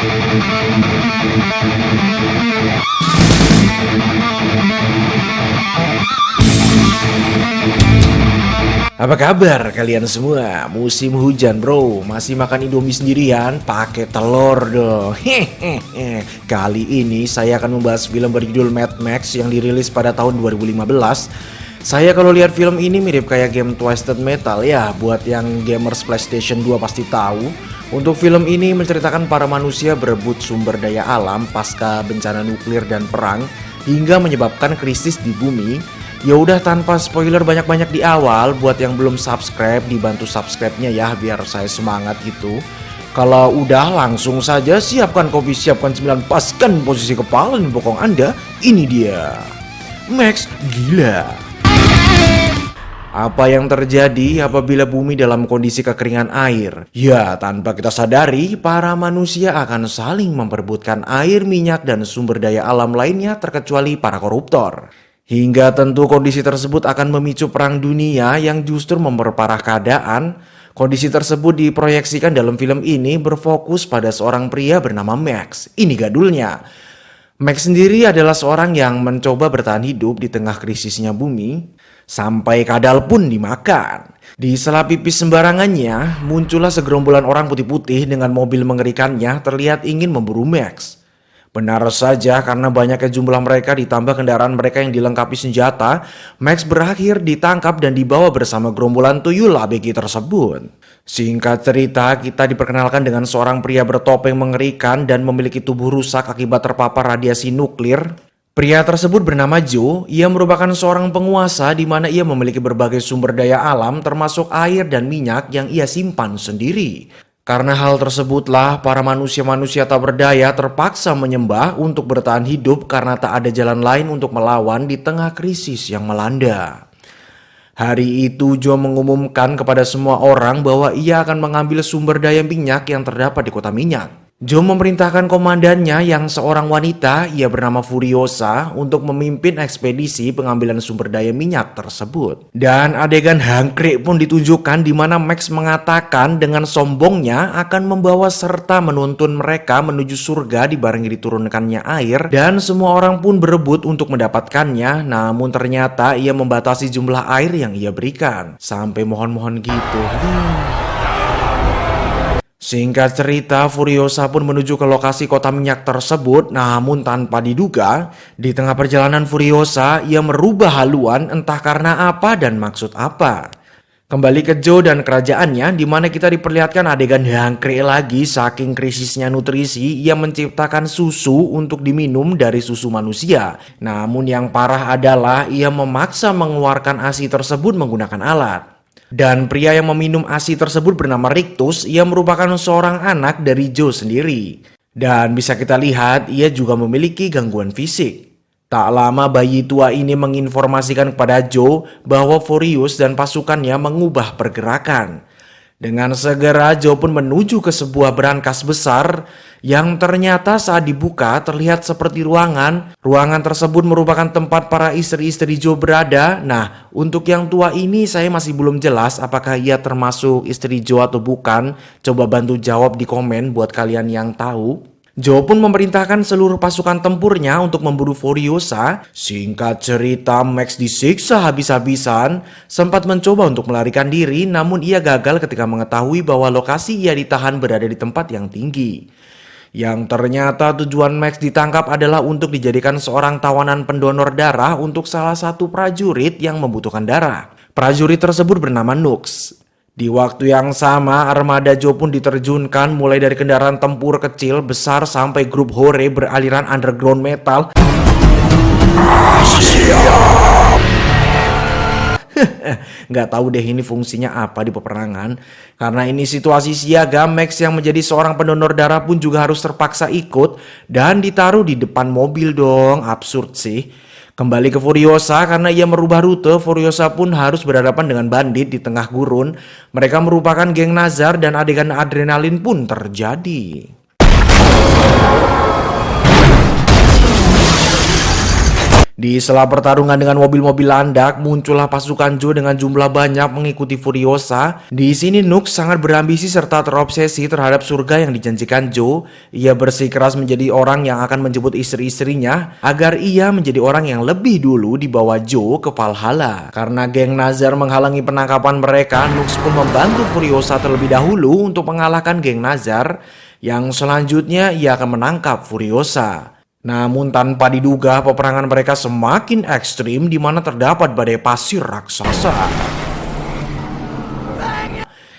Apa kabar kalian semua? Musim hujan bro, masih makan Indomie sendirian? Pakai telur dong. Hehehe. Kali ini saya akan membahas film berjudul Mad Max yang dirilis pada tahun 2015. Saya kalau lihat film ini mirip kayak game Twisted Metal ya. Buat yang gamers PlayStation 2 pasti tahu. Untuk film ini menceritakan para manusia berebut sumber daya alam pasca bencana nuklir dan perang hingga menyebabkan krisis di bumi. Ya udah, tanpa spoiler banyak-banyak di awal, buat yang belum subscribe dibantu subscribe-nya ya biar saya semangat gitu. Kalau udah langsung saja siapkan kopi, siapkan cemilan, paskan posisi kepala dan bokong Anda. Ini dia Max Gila. Apa yang terjadi apabila bumi dalam kondisi kekeringan air? Ya, tanpa kita sadari, para manusia akan saling memperebutkan air, minyak, dan sumber daya alam lainnya terkecuali para koruptor. Hingga tentu kondisi tersebut akan memicu perang dunia yang justru memperparah keadaan. Kondisi tersebut diproyeksikan dalam film ini berfokus pada seorang pria bernama Max. Ini gadulnya. Max sendiri adalah seorang yang mencoba bertahan hidup di tengah krisisnya bumi. Sampai kadal pun dimakan. Di sela pipis sembarangannya, muncullah segerombolan orang putih-putih dengan mobil mengerikannya terlihat ingin memburu Max. Benar saja, karena banyaknya jumlah mereka ditambah kendaraan mereka yang dilengkapi senjata, Max berakhir ditangkap dan dibawa bersama gerombolan tuyul ABG tersebut. Singkat cerita, kita diperkenalkan dengan seorang pria bertopeng mengerikan dan memiliki tubuh rusak akibat terpapar radiasi nuklir. Pria tersebut bernama Joe. Ia merupakan seorang penguasa di mana ia memiliki berbagai sumber daya alam termasuk air dan minyak yang ia simpan sendiri. Karena hal tersebutlah para manusia-manusia tak berdaya terpaksa menyembah untuk bertahan hidup karena tak ada jalan lain untuk melawan di tengah krisis yang melanda. Hari itu Joe mengumumkan kepada semua orang bahwa ia akan mengambil sumber daya minyak yang terdapat di kota minyak. Joe memerintahkan komandannya yang seorang wanita, ia bernama Furiosa, untuk memimpin ekspedisi pengambilan sumber daya minyak tersebut. Dan adegan hangkrik pun ditunjukkan di mana Max mengatakan dengan sombongnya akan membawa serta menuntun mereka menuju surga dibarengi diturunkannya air, dan semua orang pun berebut untuk mendapatkannya. Namun ternyata ia membatasi jumlah air yang ia berikan. Sampai mohon-mohon gitu. Singkat cerita, Furiosa pun menuju ke lokasi kota minyak tersebut. Namun tanpa diduga, di tengah perjalanan Furiosa, ia merubah haluan entah karena apa dan maksud apa. Kembali ke Joe dan kerajaannya, di mana kita diperlihatkan adegan hangkrik lagi. Saking krisisnya nutrisi, ia menciptakan susu untuk diminum dari susu manusia. Namun yang parah adalah ia memaksa mengeluarkan ASI tersebut menggunakan alat. Dan pria yang meminum ASI tersebut bernama Rictus. Ia merupakan seorang anak dari Joe sendiri. Dan bisa kita lihat ia juga memiliki gangguan fisik. Tak lama bayi tua ini menginformasikan kepada Joe bahwa Furious dan pasukannya mengubah pergerakan. Dengan segera Joe pun menuju ke sebuah brankas besar yang ternyata saat dibuka terlihat seperti ruangan. Ruangan tersebut merupakan tempat para istri-istri Joe berada. Nah, untuk yang tua ini saya masih belum jelas apakah ia termasuk istri Joe atau bukan. Coba bantu jawab di komen buat kalian yang tahu. Joe pun memerintahkan seluruh pasukan tempurnya untuk memburu Furiosa. Singkat cerita, Max disiksa habis-habisan, sempat mencoba untuk melarikan diri, namun ia gagal ketika mengetahui bahwa lokasi ia ditahan berada di tempat yang tinggi. Yang ternyata tujuan Max ditangkap adalah untuk dijadikan seorang tawanan pendonor darah untuk salah satu prajurit yang membutuhkan darah. Prajurit tersebut bernama Nux. Di waktu yang sama, armada Joe pun diterjunkan mulai dari kendaraan tempur kecil, besar sampai grup hore beraliran underground metal. Nggak tahu deh ini fungsinya apa di peperangan. Karena ini situasi siaga, Max yang menjadi seorang pendonor darah pun juga harus terpaksa ikut dan ditaruh di depan mobil dong. Absurd sih. Kembali ke Furiosa, karena ia merubah rute, Furiosa pun harus berhadapan dengan bandit di tengah gurun. Mereka merupakan geng Nazar dan adegan adrenalin pun terjadi. Di sela pertarungan dengan mobil-mobil landak, muncullah pasukan Joe dengan jumlah banyak mengikuti Furiosa. Di sini Nux sangat berambisi serta terobsesi terhadap surga yang dijanjikan Joe. Ia bersikeras menjadi orang yang akan menjemput istri-istrinya agar ia menjadi orang yang lebih dulu dibawa Joe ke Valhalla. Karena geng Nazar menghalangi penangkapan mereka, Nux pun membantu Furiosa terlebih dahulu untuk mengalahkan geng Nazar, yang selanjutnya ia akan menangkap Furiosa. Namun tanpa diduga peperangan mereka semakin ekstrim di mana terdapat badai pasir raksasa.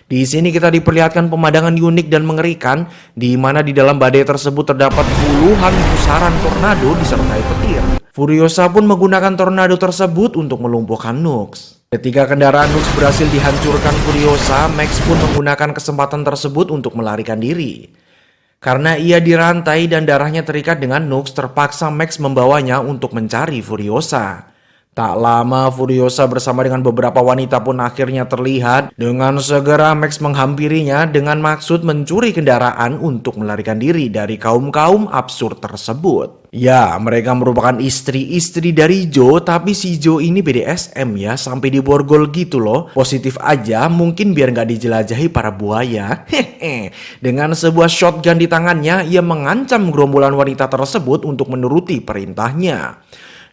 Di sini kita diperlihatkan pemandangan unik dan mengerikan di mana di dalam badai tersebut terdapat puluhan pusaran tornado disertai petir. Furiosa pun menggunakan tornado tersebut untuk melumpuhkan Nux. Ketika kendaraan Nux berhasil dihancurkan Furiosa, Max pun menggunakan kesempatan tersebut untuk melarikan diri. Karena ia dirantai dan darahnya terikat dengan Nux, terpaksa Max membawanya untuk mencari Furiosa. Tak lama Furiosa bersama dengan beberapa wanita pun akhirnya terlihat. Dengan segera Max menghampirinya dengan maksud mencuri kendaraan untuk melarikan diri dari kaum-kaum absurd tersebut. Ya, mereka merupakan istri-istri dari Joe, tapi si Joe ini BDSM ya, sampai diborgol gitu loh. Positif aja, mungkin biar nggak dijelajahi para buaya. Hehe. Dengan sebuah shotgun di tangannya, ia mengancam gerombolan wanita tersebut untuk menuruti perintahnya.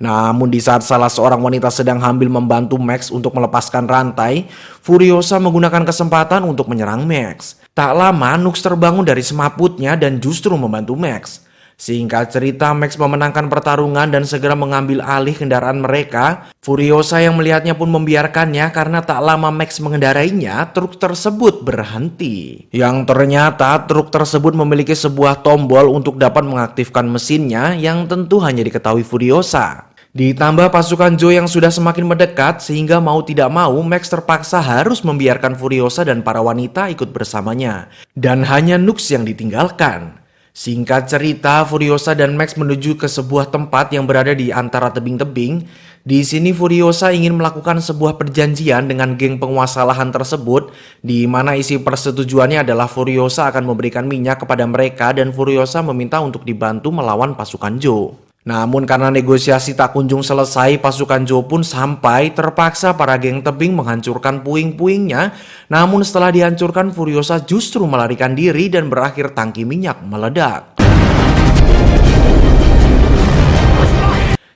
Namun di saat salah seorang wanita sedang sambil membantu Max untuk melepaskan rantai, Furiosa menggunakan kesempatan untuk menyerang Max. Tak lama Nux terbangun dari semaputnya dan justru membantu Max. Singkat cerita, Max memenangkan pertarungan dan segera mengambil alih kendaraan mereka. Furiosa yang melihatnya pun membiarkannya karena tak lama Max mengendarainya, truk tersebut berhenti. Yang ternyata truk tersebut memiliki sebuah tombol untuk dapat mengaktifkan mesinnya yang tentu hanya diketahui Furiosa. Ditambah pasukan Joe yang sudah semakin mendekat sehingga mau tidak mau Max terpaksa harus membiarkan Furiosa dan para wanita ikut bersamanya. Dan hanya Nux yang ditinggalkan. Singkat cerita, Furiosa dan Max menuju ke sebuah tempat yang berada di antara tebing-tebing. Di sini Furiosa ingin melakukan sebuah perjanjian dengan geng penguasa lahan tersebut, di mana isi persetujuannya adalah Furiosa akan memberikan minyak kepada mereka dan Furiosa meminta untuk dibantu melawan pasukan Joe. Namun karena negosiasi tak kunjung selesai, pasukan Joe pun sampai, terpaksa para geng tebing menghancurkan puing-puingnya. Namun setelah dihancurkan, Furiosa justru melarikan diri dan berakhir tangki minyak meledak.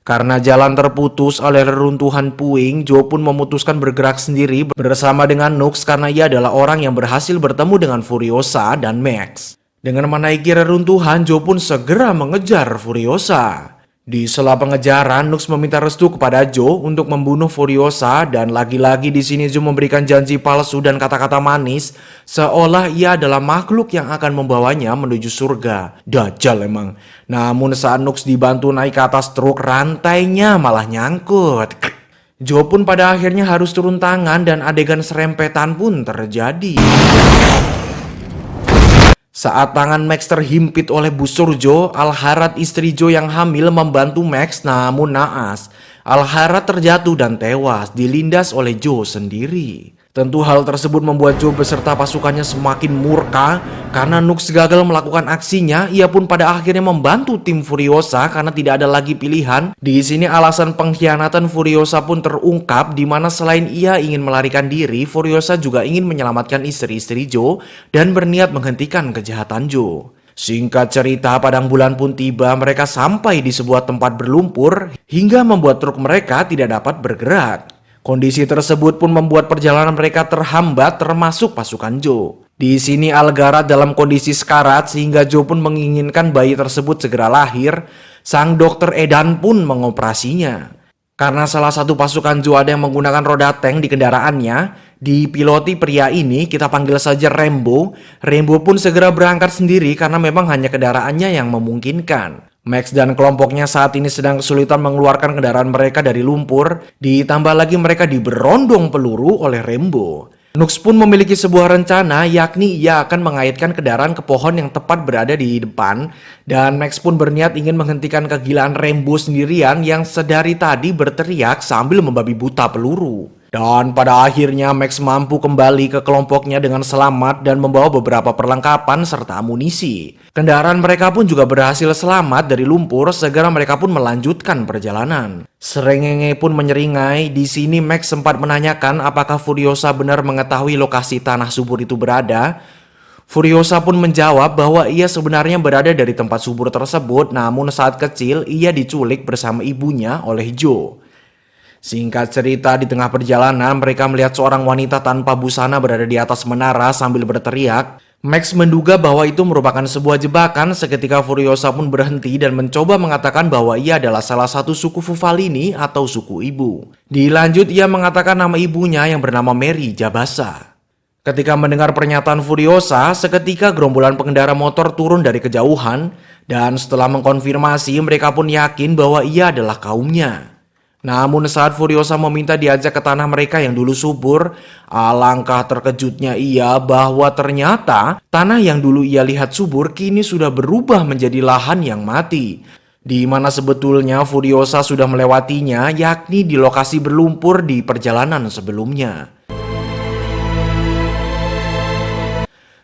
Karena jalan terputus oleh reruntuhan puing, Joe pun memutuskan bergerak sendiri bersama dengan Nux karena ia adalah orang yang berhasil bertemu dengan Furiosa dan Max. Dengan menaiki reruntuhan, Joe pun segera mengejar Furiosa. Di sela pengejaran, Nux meminta restu kepada Joe untuk membunuh Furiosa dan lagi-lagi di sini Joe memberikan janji palsu dan kata-kata manis seolah ia adalah makhluk yang akan membawanya menuju surga. Dajjal emang. Namun saat Nux dibantu naik ke atas truk, rantainya malah nyangkut. Joe pun pada akhirnya harus turun tangan dan adegan serempetan pun terjadi. Saat tangan Max terhimpit oleh busur Joe, Al-Harad istri Joe yang hamil membantu Max, namun naas. Al-Harad terjatuh dan tewas, dilindas oleh Joe sendiri. Tentu hal tersebut membuat Joe beserta pasukannya semakin murka karena Nux gagal melakukan aksinya. Ia pun pada akhirnya membantu tim Furiosa karena tidak ada lagi pilihan. Di sini alasan pengkhianatan Furiosa pun terungkap, di mana selain ia ingin melarikan diri, Furiosa juga ingin menyelamatkan istri-istri Joe dan berniat menghentikan kejahatan Joe. Singkat cerita, padang bulan pun tiba. Mereka sampai di sebuah tempat berlumpur hingga membuat truk mereka tidak dapat bergerak. Kondisi tersebut pun membuat perjalanan mereka terhambat termasuk pasukan Joe. Di sini Algarad dalam kondisi sekarat sehingga Joe pun menginginkan bayi tersebut segera lahir. Sang dokter Edan pun mengoperasinya. Karena salah satu pasukan Joe ada yang menggunakan roda tank di kendaraannya, dipiloti pria ini, kita panggil saja Rembo. Rembo pun segera berangkat sendiri karena memang hanya kendaraannya yang memungkinkan. Max dan kelompoknya saat ini sedang kesulitan mengeluarkan kendaraan mereka dari lumpur, ditambah lagi mereka diberondong peluru oleh Rembo. Nux pun memiliki sebuah rencana, yakni ia akan mengaitkan kendaraan ke pohon yang tepat berada di depan, dan Max pun berniat ingin menghentikan kegilaan Rembo sendirian yang sedari tadi berteriak sambil membabi buta peluru. Dan pada akhirnya Max mampu kembali ke kelompoknya dengan selamat dan membawa beberapa perlengkapan serta amunisi. Kendaraan mereka pun juga berhasil selamat dari lumpur, segera mereka pun melanjutkan perjalanan. Srengenge pun menyeringai. Di sini Max sempat menanyakan apakah Furiosa benar mengetahui lokasi tanah subur itu berada. Furiosa pun menjawab bahwa ia sebenarnya berada dari tempat subur tersebut, namun saat kecil ia diculik bersama ibunya oleh Joe. Singkat cerita, di tengah perjalanan mereka melihat seorang wanita tanpa busana berada di atas menara sambil berteriak. Max menduga bahwa itu merupakan sebuah jebakan. Seketika Furiosa pun berhenti dan mencoba mengatakan bahwa ia adalah salah satu suku Fufalini atau suku ibu. Dilanjut ia mengatakan nama ibunya yang bernama Mary Jabasa. Ketika mendengar pernyataan Furiosa, seketika gerombolan pengendara motor turun dari kejauhan dan setelah mengkonfirmasi mereka pun yakin bahwa ia adalah kaumnya. Namun saat Furiosa meminta diajak ke tanah mereka yang dulu subur, alangkah terkejutnya ia bahwa ternyata tanah yang dulu ia lihat subur kini sudah berubah menjadi lahan yang mati. Di mana sebetulnya Furiosa sudah melewatinya, yakni di lokasi berlumpur di perjalanan sebelumnya.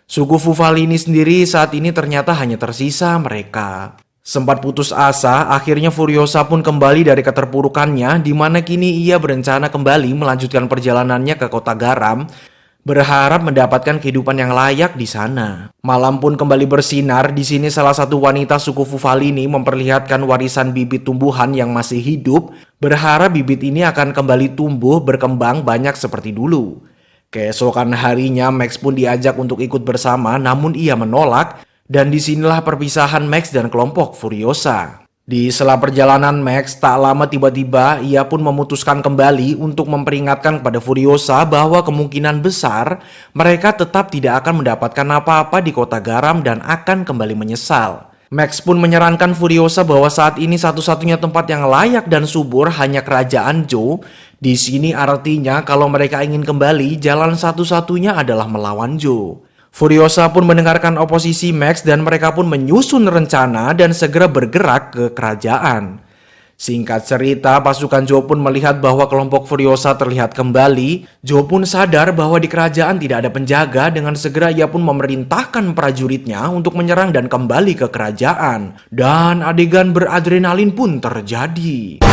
Suku Fufalini sendiri saat ini ternyata hanya tersisa mereka. Sempat putus asa, akhirnya Furiosa pun kembali dari keterpurukannya, di mana kini ia berencana kembali melanjutkan perjalanannya ke kota garam, berharap mendapatkan kehidupan yang layak di sana. Malam pun kembali bersinar. Di sini salah satu wanita suku Fufalini memperlihatkan warisan bibit tumbuhan yang masih hidup, berharap bibit ini akan kembali tumbuh berkembang banyak seperti dulu. Keesokan harinya Max pun diajak untuk ikut bersama, namun ia menolak. Dan disinilah perpisahan Max dan kelompok Furiosa. Di sela perjalanan Max, tak lama tiba-tiba ia pun memutuskan kembali untuk memperingatkan kepada Furiosa bahwa kemungkinan besar mereka tetap tidak akan mendapatkan apa-apa di kota garam dan akan kembali menyesal. Max pun menyarankan Furiosa bahwa saat ini satu-satunya tempat yang layak dan subur hanya kerajaan Joe. Di sini artinya kalau mereka ingin kembali, jalan satu-satunya adalah melawan Joe. Furiosa pun mendengarkan oposisi Max dan mereka pun menyusun rencana dan segera bergerak ke kerajaan. Singkat cerita, pasukan Joe pun melihat bahwa kelompok Furiosa terlihat kembali. Joe pun sadar bahwa di kerajaan tidak ada penjaga. Dengan segera ia pun memerintahkan prajuritnya untuk menyerang dan kembali ke kerajaan. Dan adegan beradrenalin pun terjadi.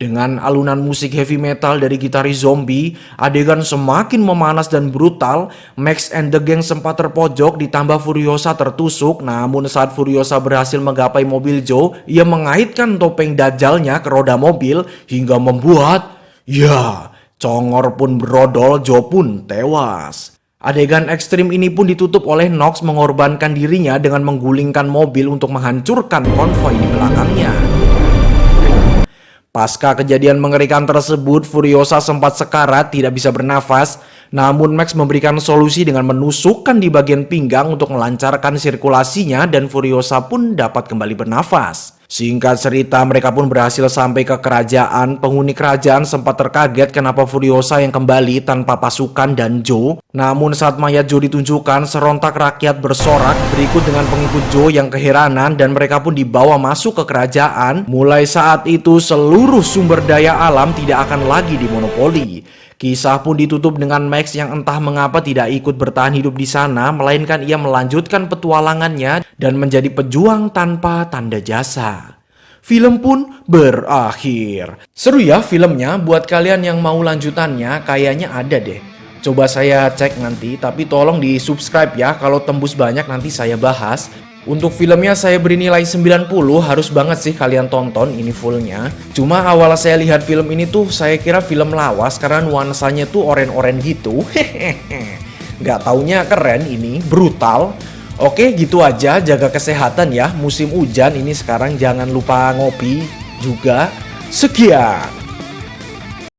Dengan alunan musik heavy metal dari gitaris zombie, adegan semakin memanas dan brutal. Max and the gang sempat terpojok ditambah Furiosa tertusuk. Namun saat Furiosa berhasil menggapai mobil Joe, ia mengaitkan topeng dajjalnya ke roda mobil hingga membuat, congor pun berodol, Joe pun tewas. Adegan ekstrim ini pun ditutup oleh Nox mengorbankan dirinya dengan menggulingkan mobil untuk menghancurkan konvoi di belakangnya. Pasca kejadian mengerikan tersebut, Furiosa sempat sekarat, tidak bisa bernafas. Namun Max memberikan solusi dengan menusukkan di bagian pinggang untuk melancarkan sirkulasinya dan Furiosa pun dapat kembali bernafas. Singkat cerita, mereka pun berhasil sampai ke kerajaan. Penghuni kerajaan sempat terkaget kenapa Furiosa yang kembali tanpa pasukan dan Joe. Namun saat mayat Joe ditunjukkan, serontak rakyat bersorak berikut dengan pengikut Joe yang keheranan dan mereka pun dibawa masuk ke kerajaan. Mulai saat itu seluruh sumber daya alam tidak akan lagi dimonopoli. Kisah pun ditutup dengan Max yang entah mengapa tidak ikut bertahan hidup di sana, melainkan ia melanjutkan petualangannya dan menjadi pejuang tanpa tanda jasa. Film pun berakhir. Seru ya filmnya, buat kalian yang mau lanjutannya kayaknya ada deh. Coba saya cek nanti, tapi tolong di subscribe ya, kalau tembus banyak nanti saya bahas. Untuk filmnya saya beri nilai 90, harus banget sih kalian tonton ini fullnya. Cuma awal saya lihat film ini tuh saya kira film lawas karena nuansanya tuh oren-oren gitu. Gak taunya keren ini, brutal. Oke gitu aja, jaga kesehatan ya, musim hujan ini sekarang, jangan lupa ngopi juga. Sekian.